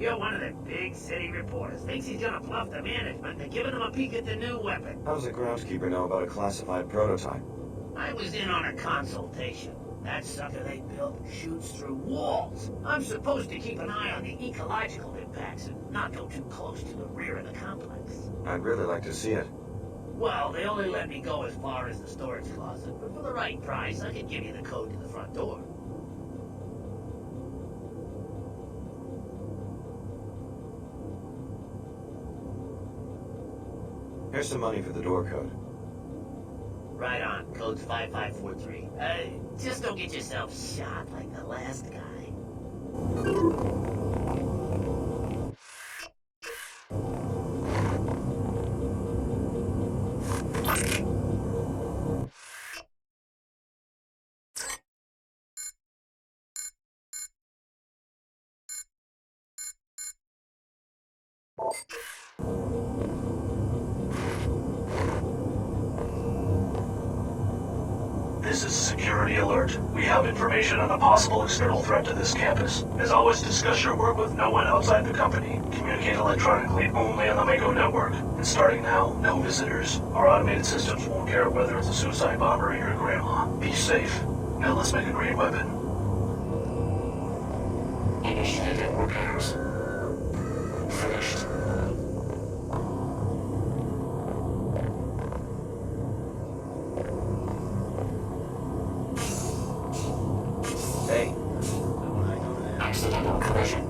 You're one of the big city reporters. Thinks he's gonna bluff the management into giving him a peek at the new weapon. How does a groundskeeper know about a classified prototype? I was in on a consultation. That sucker they built shoots through walls. I'm supposed to keep an eye on the ecological impacts and not go too close to the rear of the complex. I'd really like to see it. Well, they only let me go as far as the storage closet, but for the right price, I could give you the code to the front door. Here's some money for the door code. Right on. Code's 5543. Just don't get yourself shot like the last guy. This is a security alert. We have information on a possible external threat to this campus. As always, discuss your work with no one outside the company. Communicate electronically only on the Mako network. And starting now, no visitors. Our automated systems won't care whether it's a suicide bomber or your grandma. Be safe. Now let's make a great weapon. Initiated repairs. Finished. Hey. Accidental collision.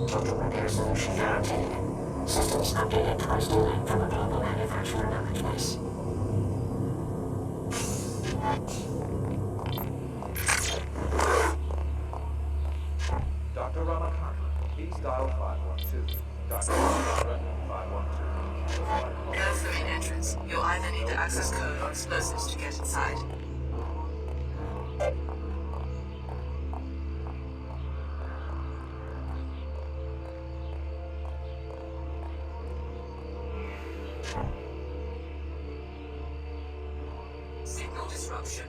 Total repair solution now obtained. Systems updated to corresponding from a global manufacturer knowledge base. Dr. Ramakant, please dial 512. Dr. Ramakant, 512. That's the main entrance. You'll either need the access code or explosives to get inside. Signal disruption.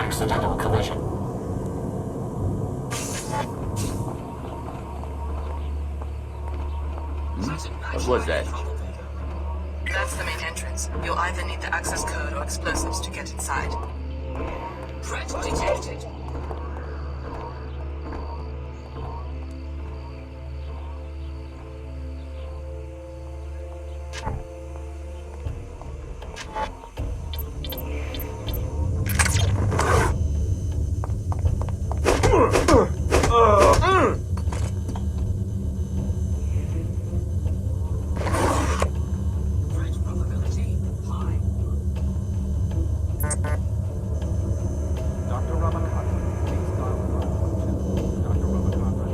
accidental collision. What was that? That's the main entrance. You'll either need the access code or explosives to get inside. Threat detected. Dr. Ramakata, please dial 512. Dr. Ramakata.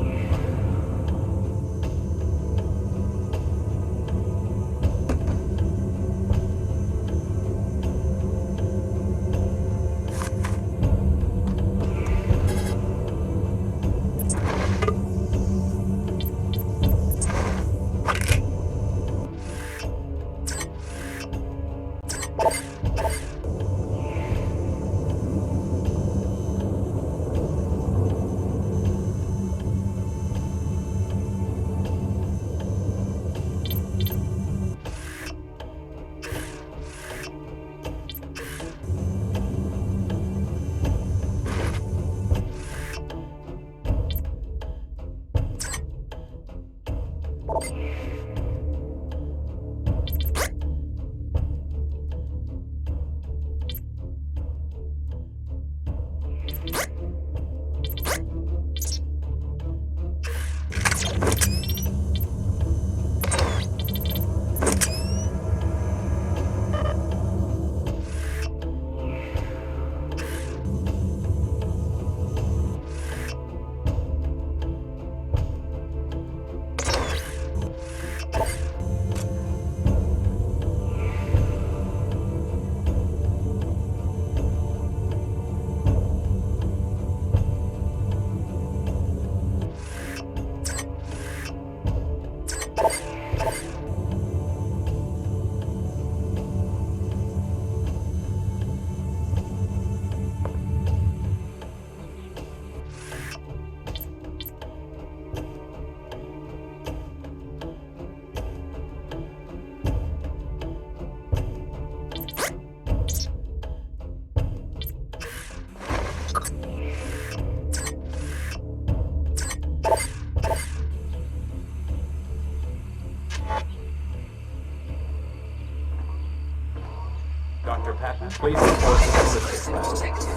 Dr. Patton, please report to the ballistics lab.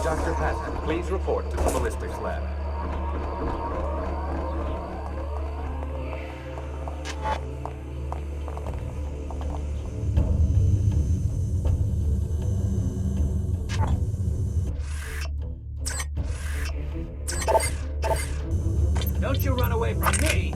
Dr. Patton, please report to the ballistics lab. Don't you run away from me!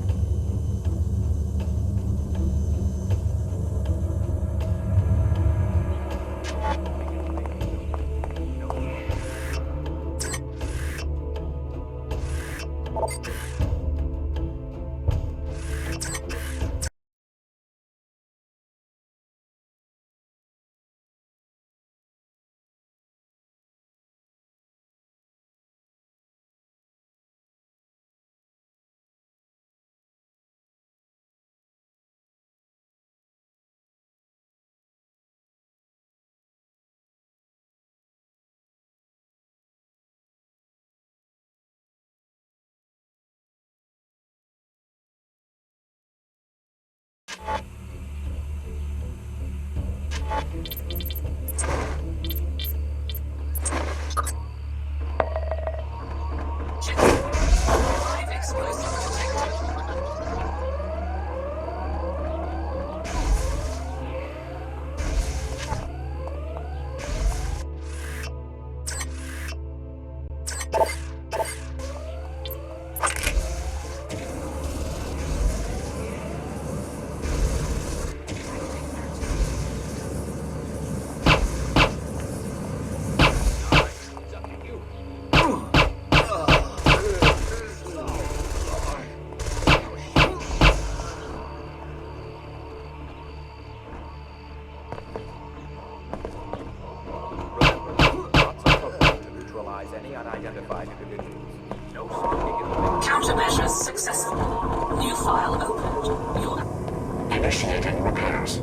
Live explosive detected. Remember, lots of cover to neutralize as any unidentified individuals. No smoking in the main. Countermeasures successful. New file opened. Your Initiating repairs.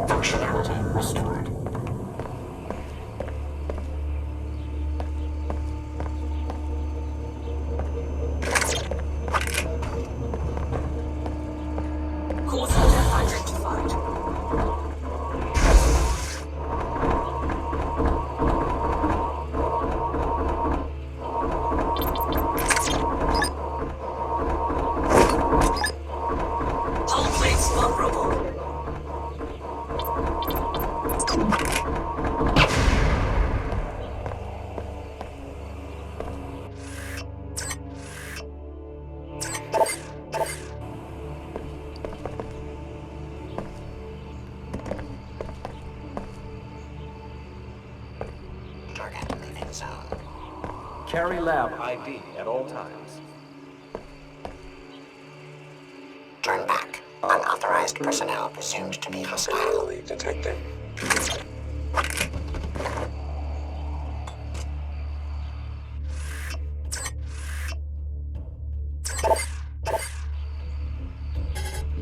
Functionality restored. cause of death identified. Hull plates vulnerable. Target moving zone. Carry lab ID at all times. Turn back. Unauthorized personnel presumed to be hostile. Detected.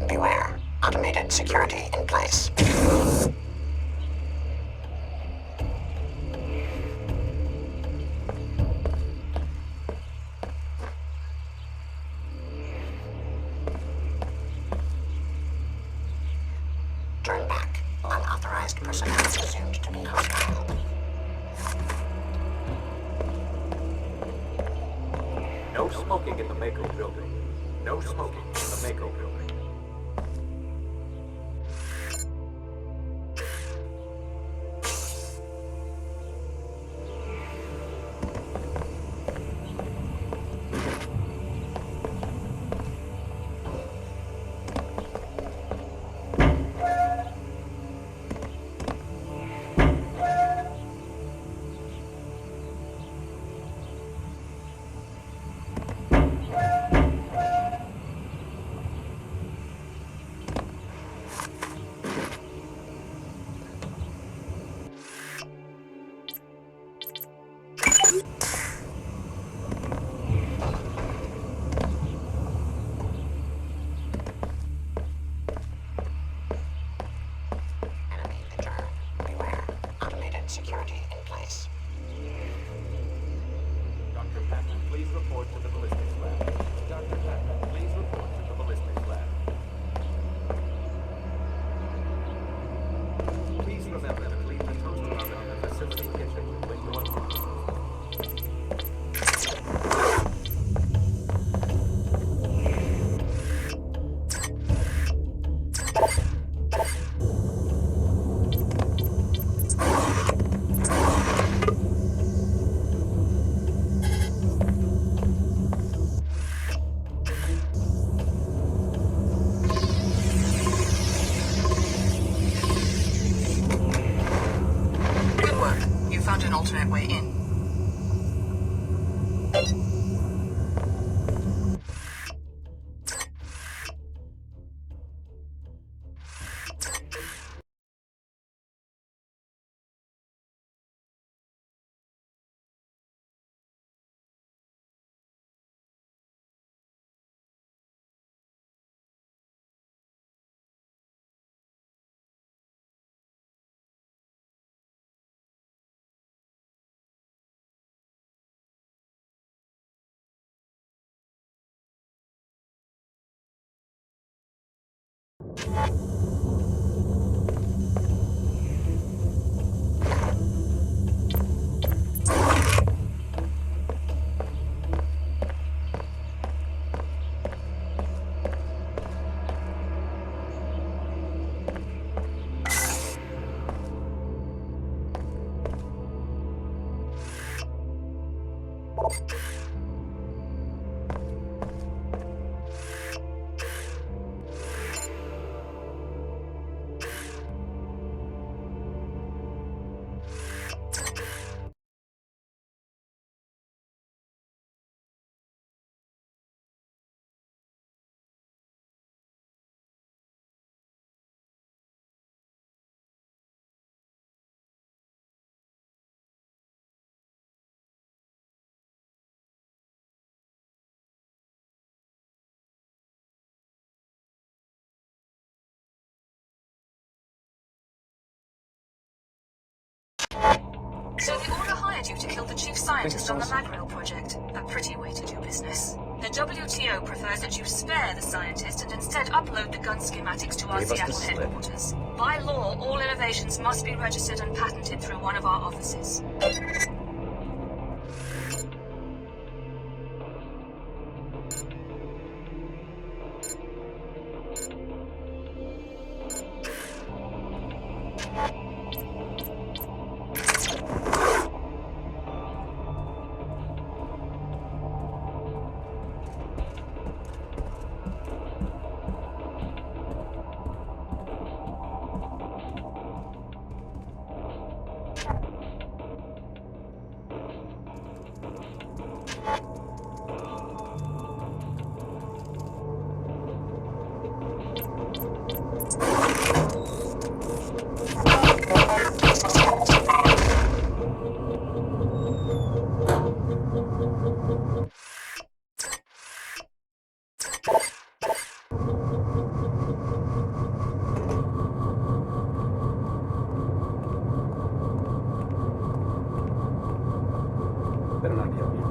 Beware. Automated security in place. Turn back. Unauthorized personnel presumed to be hostile. No smoking in the Mako building. No smoking in the Mako building. Enemy adjourned. Beware. Automated security in place. Dr. Patton, please report to the ballistics lab. Dr. Patton, please report to the ballistics lab. Please remember to clean the toaster oven in the facility kitchen when you are finished. Good work. You found an alternate way in. So the Order hired you to kill the chief scientist on the Magrail project. A pretty way to do business. The WTO prefers that you spare the scientist and instead upload the gun schematics to our Gave us the Seattle slip. headquarters. By law, all innovations must be registered and patented through one of our offices. Better not be up here.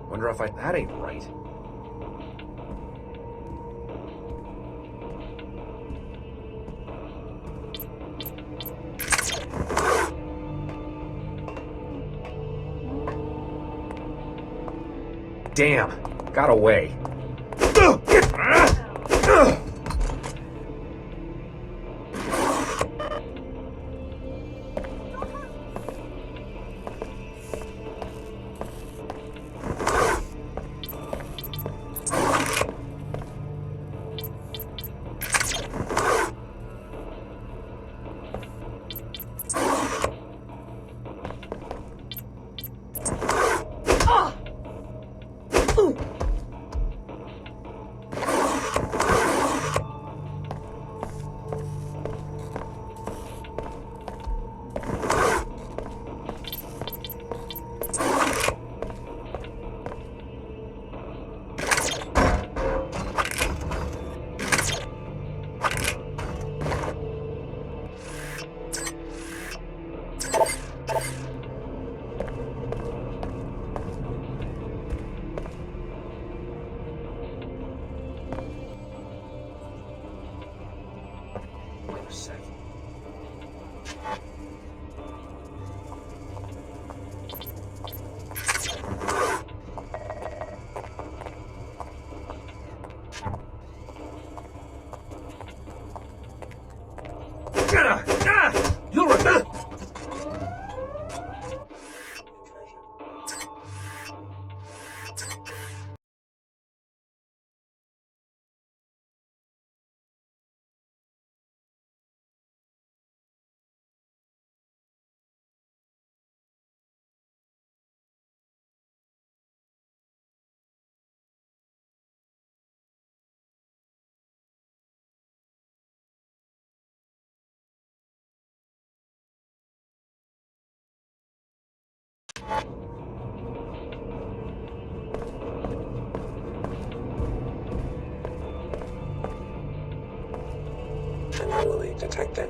Wonder if that ain't right. Damn, got away. Anomaly detected.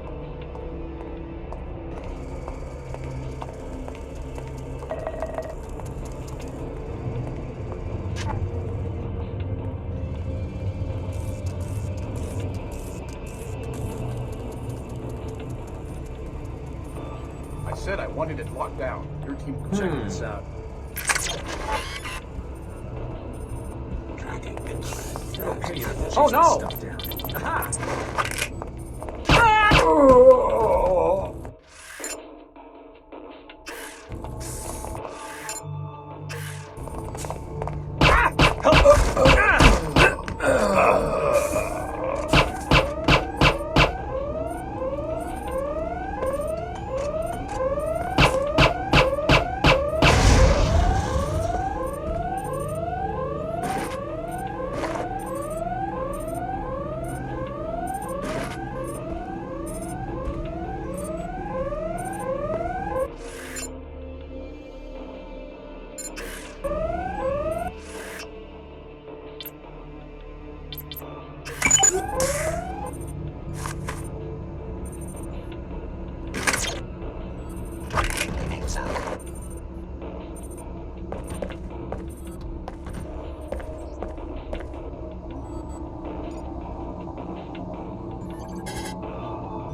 I said I wanted it locked down. Your team can check this out. Tracking infrared. Okay, Oh, no! Stuff down. Aha!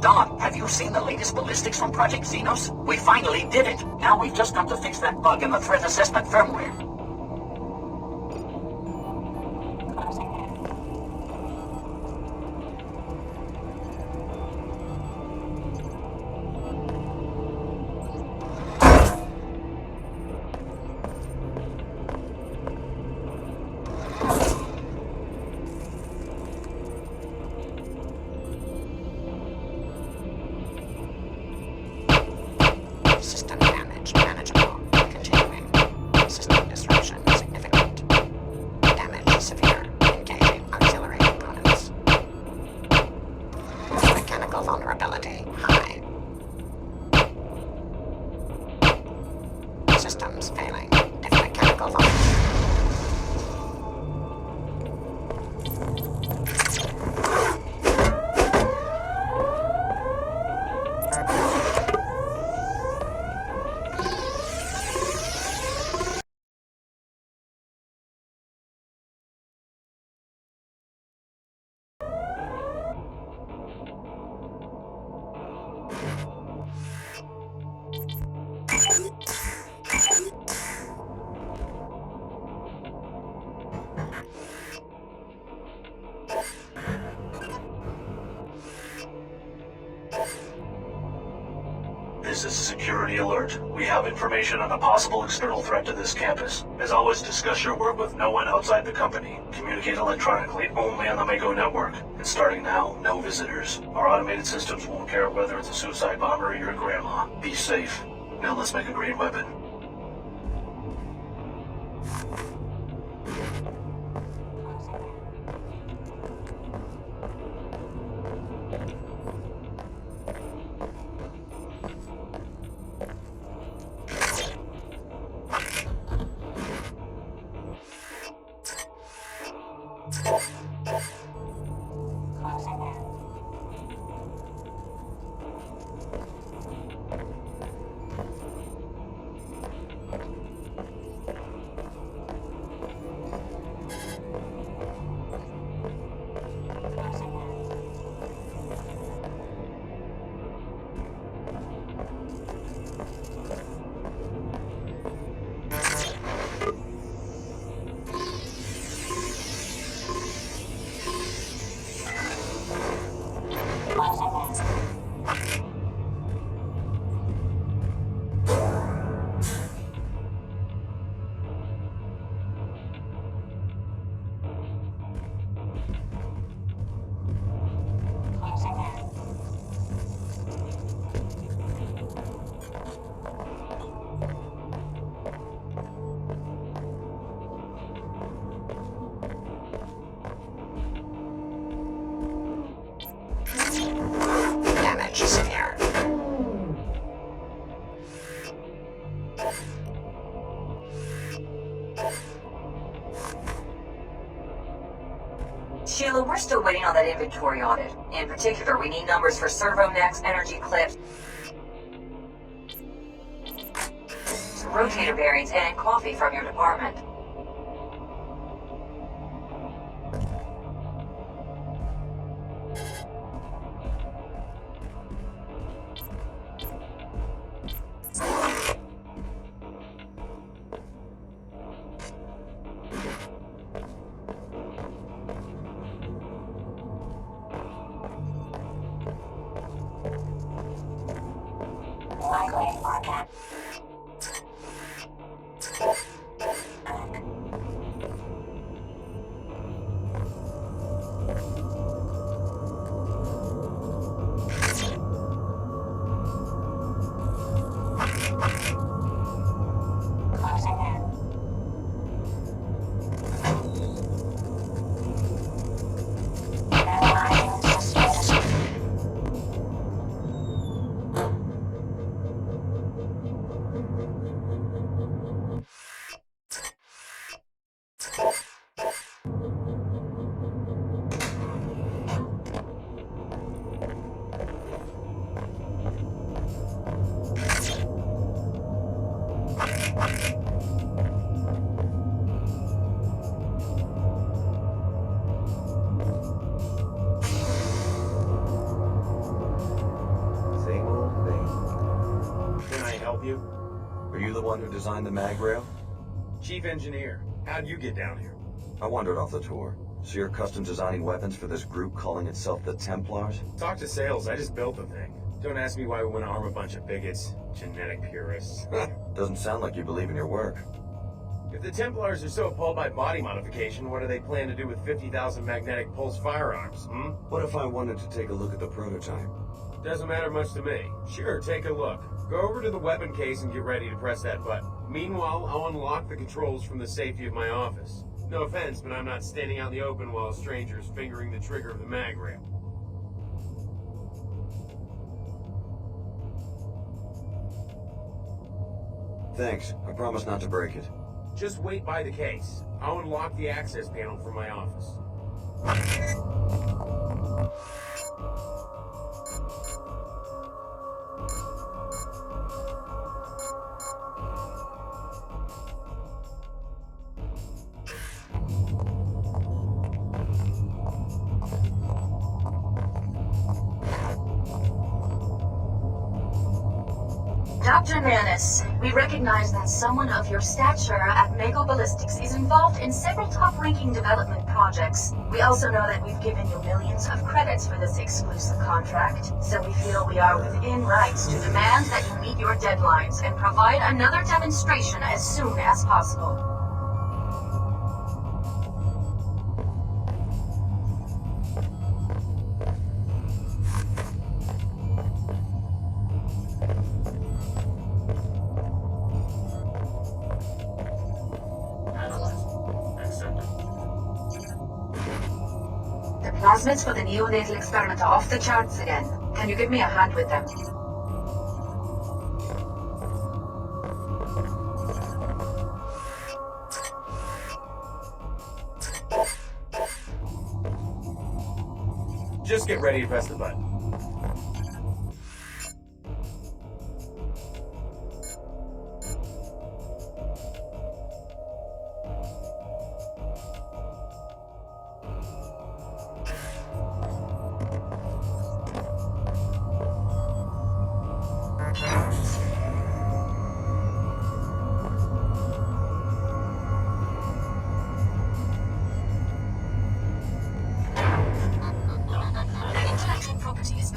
Don, have you seen the latest ballistics from Project Xenos? We finally did it. Now we've just got to fix that bug in the threat assessment firmware. is a security alert. We have information on a possible external threat to this campus. As always, discuss your work with no one outside the company. Communicate electronically only on the Mako network. And starting now, no visitors. Our automated systems won't care whether it's a suicide bomber or your grandma. Be safe. Now let's make a great weapon. Sheila, we're still waiting on that inventory audit. In particular, we need numbers for servo necks, energy clips, rotator bearings, and coffee from your department. Are you the one who designed the mag rail? Chief engineer. How'd you get down here? I wandered off the tour. So you're custom designing weapons for this group calling itself the Templars? Talk to sales, I just built the thing. Don't ask me why we want to arm a bunch of bigots. Genetic purists. Doesn't sound like you believe in your work. If the Templars are so appalled by body modification, what do they plan to do with 50,000 magnetic pulse firearms, What if I wanted to take a look at the prototype? Doesn't matter much to me. Sure, take a look. Go over to the weapon case and get ready to press that button. Meanwhile, I'll unlock the controls from the safety of my office. No offense, but I'm not standing out in the open while a stranger's fingering the trigger of the mag rail. Thanks. I promise not to break it. Just wait by the case. I'll unlock the access panel from my office. Dr. Manus, we recognize that someone of your stature at Mako Ballistics is involved in several top-ranking development projects. We also know that we've given you millions of credits for this exclusive contract, so we feel we are within rights to demand that you meet your deadlines and provide another demonstration as soon as possible. Plasmids for the neonatal experiment are off the charts again. Can you give me a hand with them? Just get ready to press the button.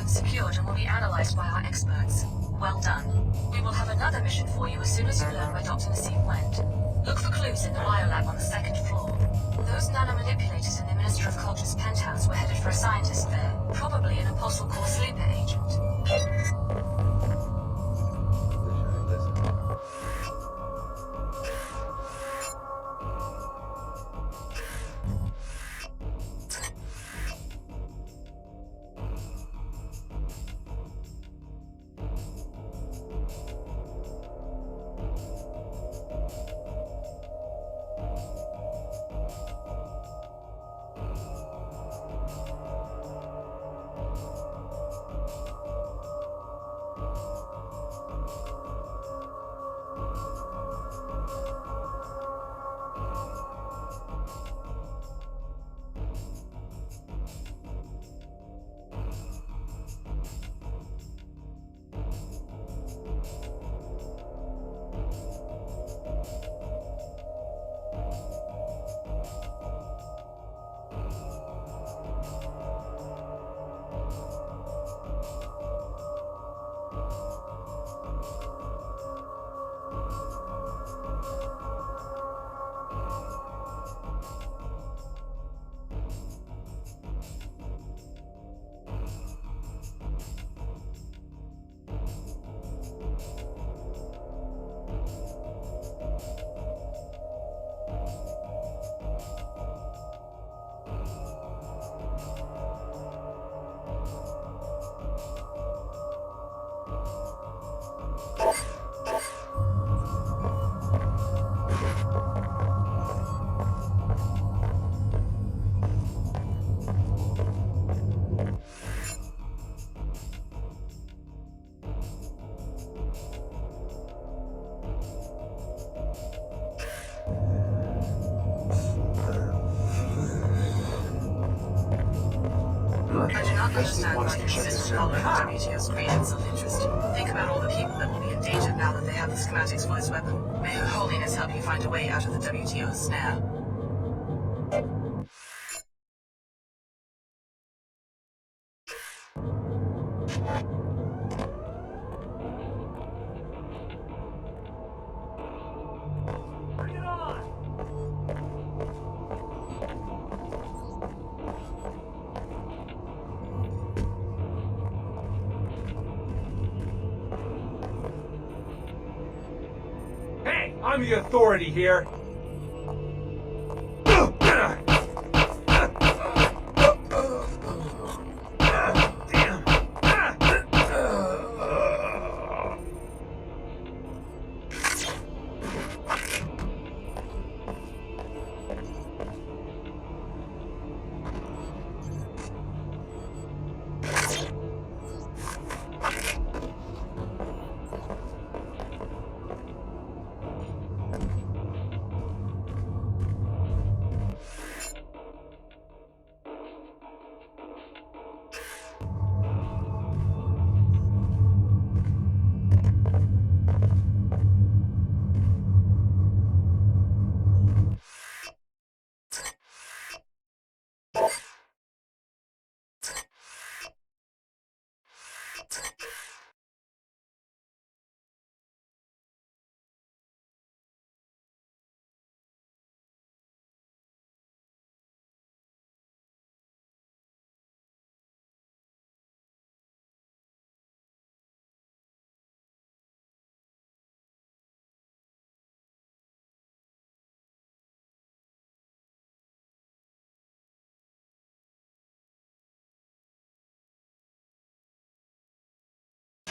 Secured and will be analyzed by our experts. Well done. We will have another mission for you as soon as you learn where Dr. Nassim went. Look for clues in the biolab on the second floor. Those nanomanipulators in the Minister of Culture's penthouse were headed for a scientist there, probably an apostle core sleeper agent. I do not understand why you insist on calling the WTO's created self-interest. Think about all the people that will be endangered now that they have the schematics for this weapon. May Her Holiness help you find a way out of the WTO's snare. Bring it on! Hey, I'm the authority here.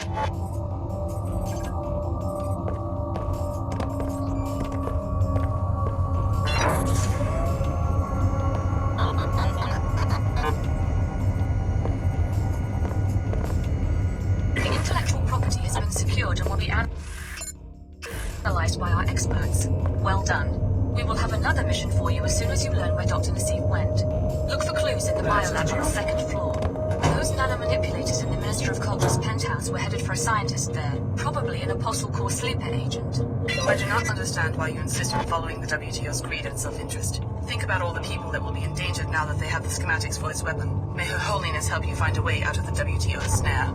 The intellectual property has been secured and will be analyzed by our experts. Well done. We will have another mission for you as soon as you learn where Dr. Nassif went. Look for clues in the biolab on the second floor. Those nanomanipulators in the Minister of Culture's penthouse were headed for a scientist there, probably an Apostle Corps sleeper agent. I do not understand why you insist on following the WTO's greed and self-interest. Think about all the people that will be endangered now that they have the schematics for this weapon. May Her Holiness help you find a way out of the WTO's snare.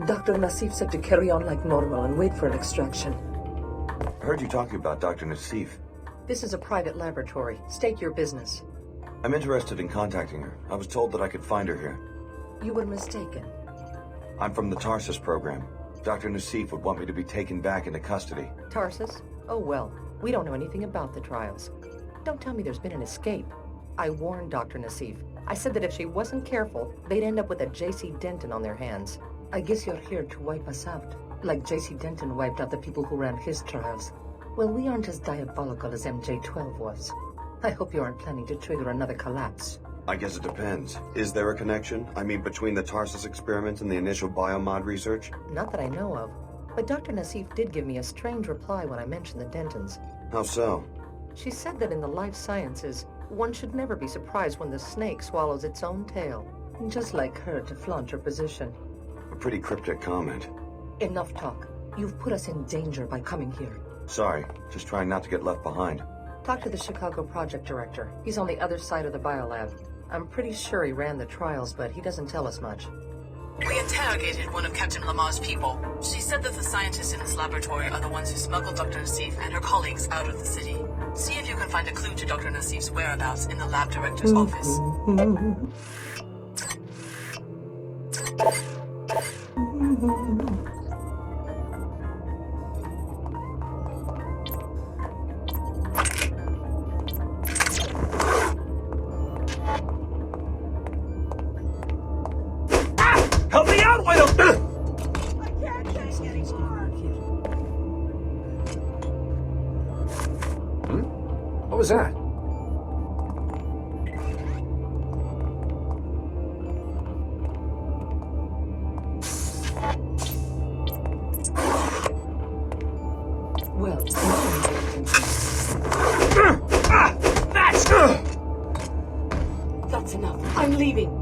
Dr. Nassif said to carry on like normal and wait for an extraction. I heard you talking about Dr. Nassif. This is a private laboratory. State your business. I'm interested in contacting her. I was told that I could find her here. You were mistaken. I'm from the Tarsus program. Dr. Nassif would want me to be taken back into custody. Tarsus? Oh well, we don't know anything about the trials. Don't tell me there's been an escape. I warned Dr. Nassif. I said that if she wasn't careful, they'd end up with a J.C. Denton on their hands. I guess you're here to wipe us out, like J.C. Denton wiped out the people who ran his trials. Well, we aren't as diabolical as MJ-12 was. I hope you aren't planning to trigger another collapse. I guess it depends. Is there a connection? I mean, between the Tarsus experiments and the initial biomod research? Not that I know of. But Dr. Nassif did give me a strange reply when I mentioned the Dentons. How so? She said that in the life sciences, one should never be surprised when the snake swallows its own tail. Just like her to flaunt her position. A pretty cryptic comment. Enough talk. You've put us in danger by coming here. Sorry, just trying not to get left behind. Talk to the Chicago project director. He's on the other side of the biolab. I'm pretty sure he ran the trials, but he doesn't tell us much. We interrogated one of Captain Lamar's people. She said that the scientists in this laboratory are the ones who smuggled Dr. Nassif and her colleagues out of the city. See if you can find a clue to Dr. Nassif's whereabouts in the lab director's office. Help me out, why don't... I can't take any more. What was that? Well, that's enough. I'm leaving.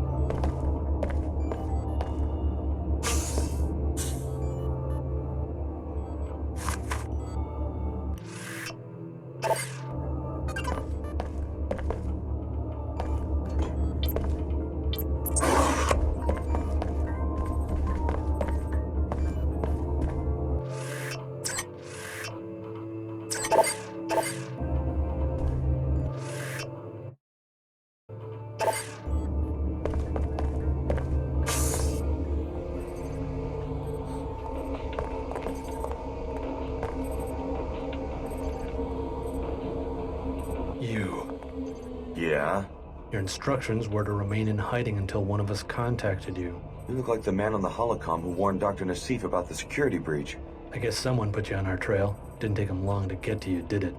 Yeah? Your instructions were to remain in hiding until one of us contacted you. You look like the man on the holocom who warned Dr. Nassif about the security breach. I guess someone put you on our trail. Didn't take them long to get to you, did it?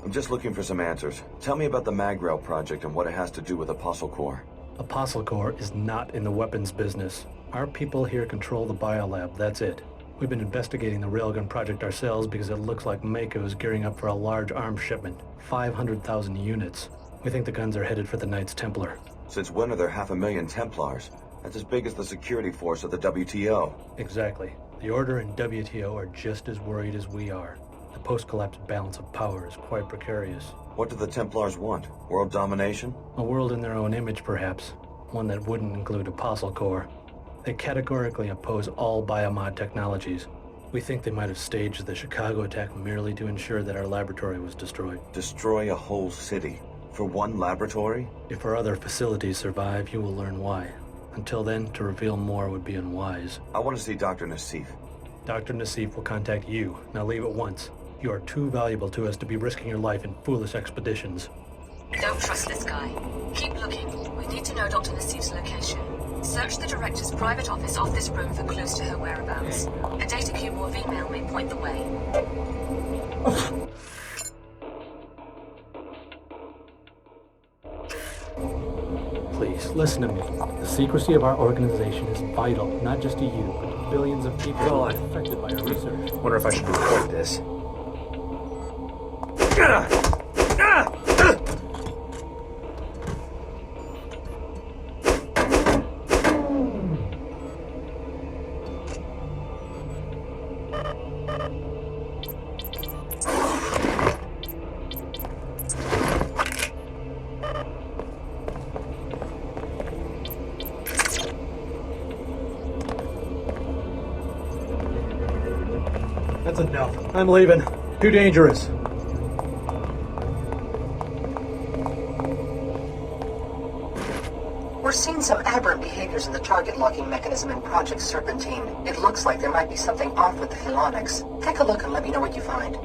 I'm just looking for some answers. Tell me about the Magrail project and what it has to do with Apostle Corps. Apostle Corps is not in the weapons business. Our people here control the biolab, that's it. We've been investigating the railgun project ourselves because it looks like Mako is gearing up for a large arms shipment, 500,000 units. We think the guns are headed for the Knights Templar. Since when are there 500,000 Templars? That's as big as the security force of the WTO. Exactly. The Order and WTO are just as worried as we are. The post-collapse balance of power is quite precarious. What do the Templars want? World domination? A world in their own image, perhaps. One that wouldn't include Apostle Corps. They categorically oppose all biomod technologies. We think they might have staged the Chicago attack merely to ensure that our laboratory was destroyed. Destroy a whole city? For one laboratory? If our other facilities survive, you will learn why. Until then, to reveal more would be unwise. I want to see Dr. Nassif. Dr. Nassif will contact you. Now leave at once. You are too valuable to us to be risking your life in foolish expeditions. Don't trust this guy. Keep looking. We need to know Dr. Nassif's location. Search the director's private office off this room for clues to her whereabouts. A data cube or email may point the way. Please, listen to me. The secrecy of our organization is vital, not just to you, but to billions of people who are affected by our research. Wonder if I should report this. That's enough. I'm leaving. Too dangerous. We're seeing some aberrant behaviors in the target locking mechanism in Project Serpentine. It looks like there might be something off with the Helonics. Take a look and let me know what you find.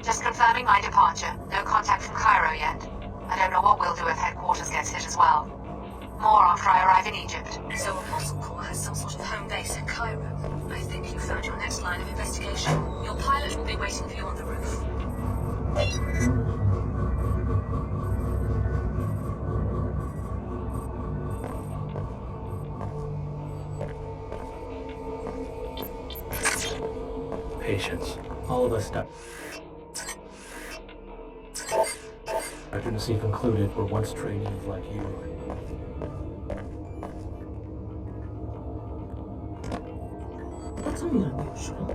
Just confirming my departure. No contact from Cairo yet. I don't know what we'll do if headquarters gets hit as well. More after I arrive in Egypt. So Apostle Corps has some sort of home base in Cairo. I think you found your next line of investigation. Your pilot will be waiting for you on the roof. Patience. All of us stop. Dr. Nassif included were once trainees like you. That's only unusual.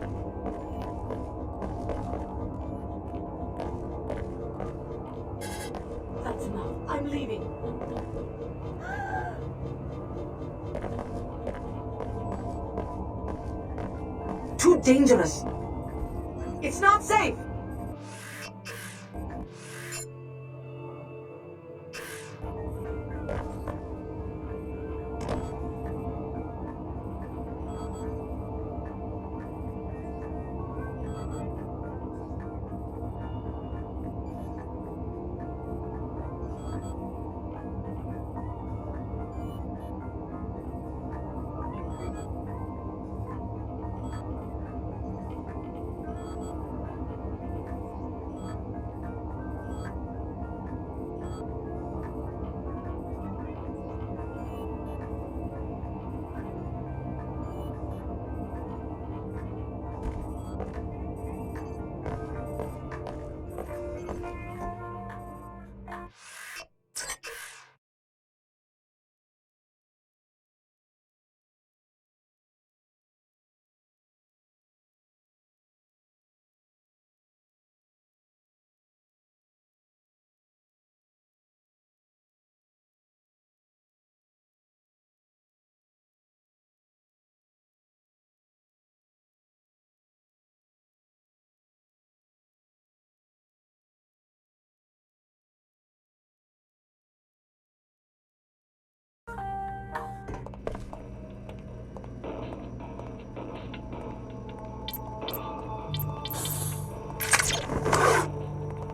That's enough. I'm leaving. Too dangerous. It's not safe.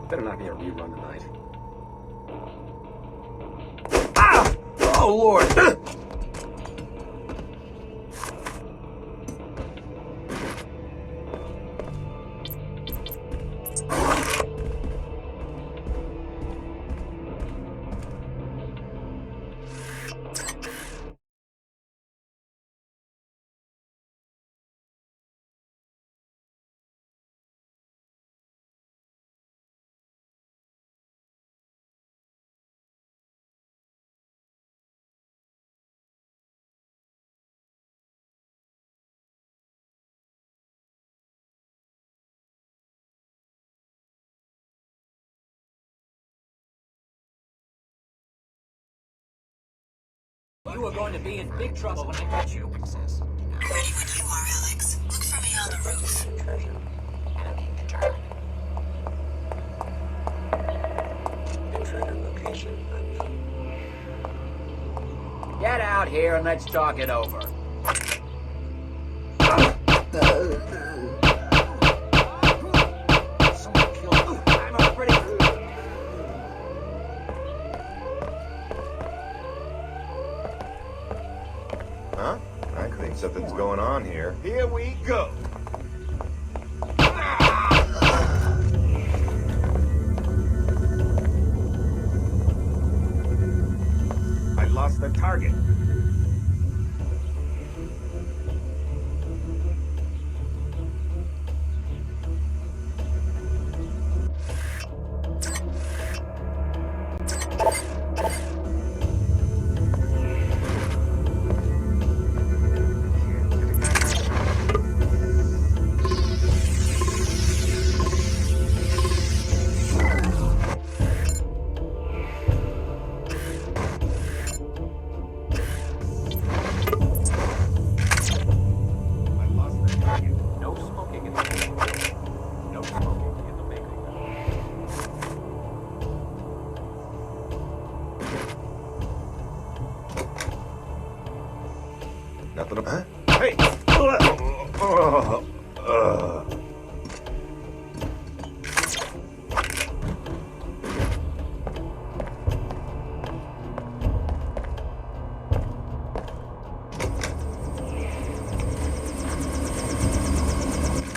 Better not be a rerun tonight. Ah! Oh, Lord! You are going to be in big trouble when I catch you. Ready when you are, Alex. Look for me on the roof. Get out here and let's talk it over. Someone killed me. I'm a pretty... Huh? I think something's going on here. Here we go. I lost the target. No smoking in the Mako. No smoking in the Mako. Nothing. Huh? Hey!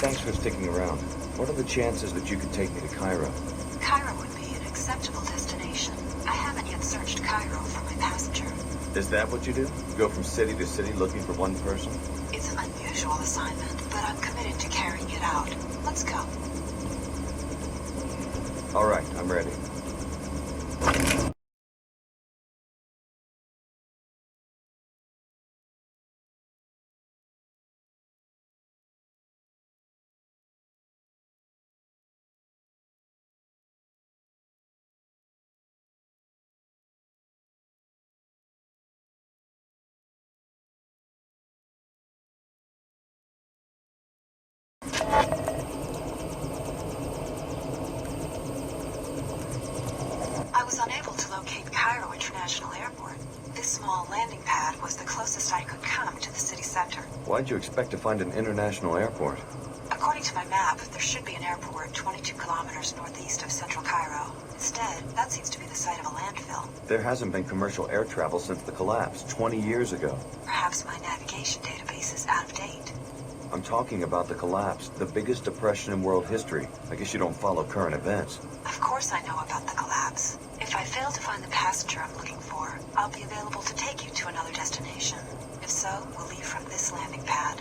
Thanks for sticking around. What are the chances that you could take me to Cairo? Cairo would be an acceptable destination. I haven't yet searched Cairo for my passenger. Is that what you do? Go from city to city looking for one person? It's an unusual assignment, but I'm committed to carrying it out. Let's go. All right, I'm ready. I was unable to locate Cairo International Airport. This small landing pad was the closest I could come to the city center. Why'd you expect to find an international airport? According to my map, there should be an airport 22 kilometers northeast of central Cairo. Instead, that seems to be the site of a landfill. There hasn't been commercial air travel since the collapse, 20 years ago. Perhaps my navigation database is out of date. I'm talking about the collapse, the biggest depression in world history. I guess you don't follow current events. Of course I know about the collapse. If I fail to find the passenger I'm looking for, I'll be available to take you to another destination. If so, we'll leave from this landing pad.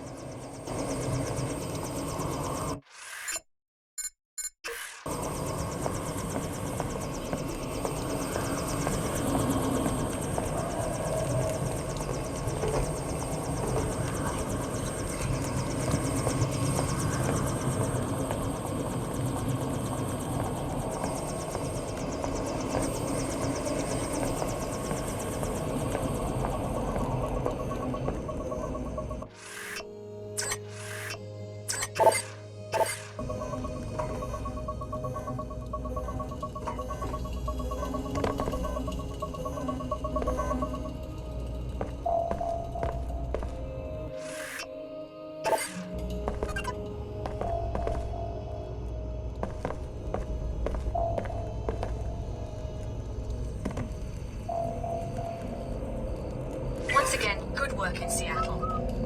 network in Seattle.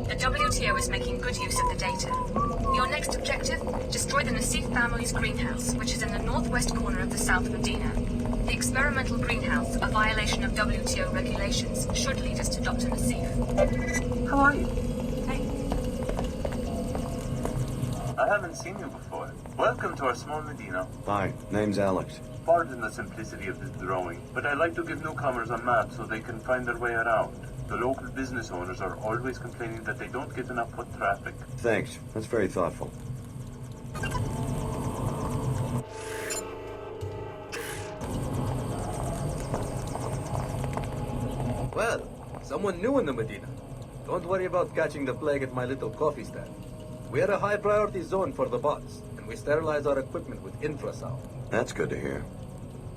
The WTO is making good use of the data. Your next objective? Destroy the Nassif family's greenhouse, which is in the northwest corner of the South Medina. The experimental greenhouse, a violation of WTO regulations, should lead us to Dr. Nassif. How are you? Hey. I haven't seen you before. Welcome to our small Medina. Hi, name's Alex. Pardon the simplicity of this drawing, but I like to give newcomers a map so they can find their way around. The local business owners are always complaining that they don't get enough foot traffic. Thanks. That's very thoughtful. Well, someone new in the Medina. Don't worry about catching the plague at my little coffee stand. We're a high-priority zone for the bots, and we sterilize our equipment with infrasound. That's good to hear.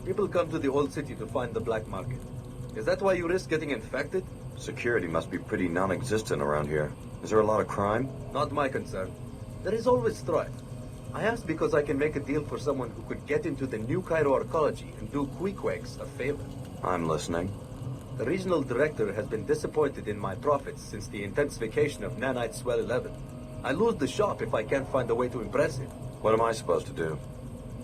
People come to the old city to find the black market. Is that why you risk getting infected? Security must be pretty non-existent around here. Is there a lot of crime? Not my concern. There is always strife. I asked because I can make a deal for someone who could get into the New Cairo arcology and do Queequegs a favor. I'm listening. The regional director has been disappointed in my profits since the intensification of Nanite Swell 11. I lose the shop if I can't find a way to impress him. What am I supposed to do?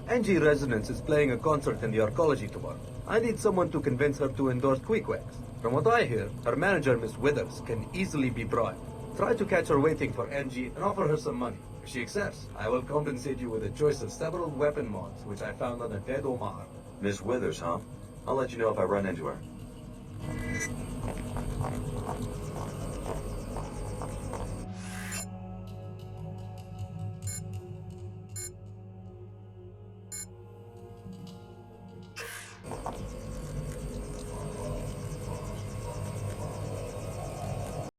Angie Resonance is playing a concert in the arcology tomorrow. I need someone to convince her to endorse Queequegs. From what I hear, her manager, Miss Withers, can easily be bribed. Try to catch her waiting for Angie and offer her some money. If she accepts, I will compensate you with a choice of several weapon mods, which I found on a dead Omar. Miss Withers, huh? I'll let you know if I run into her.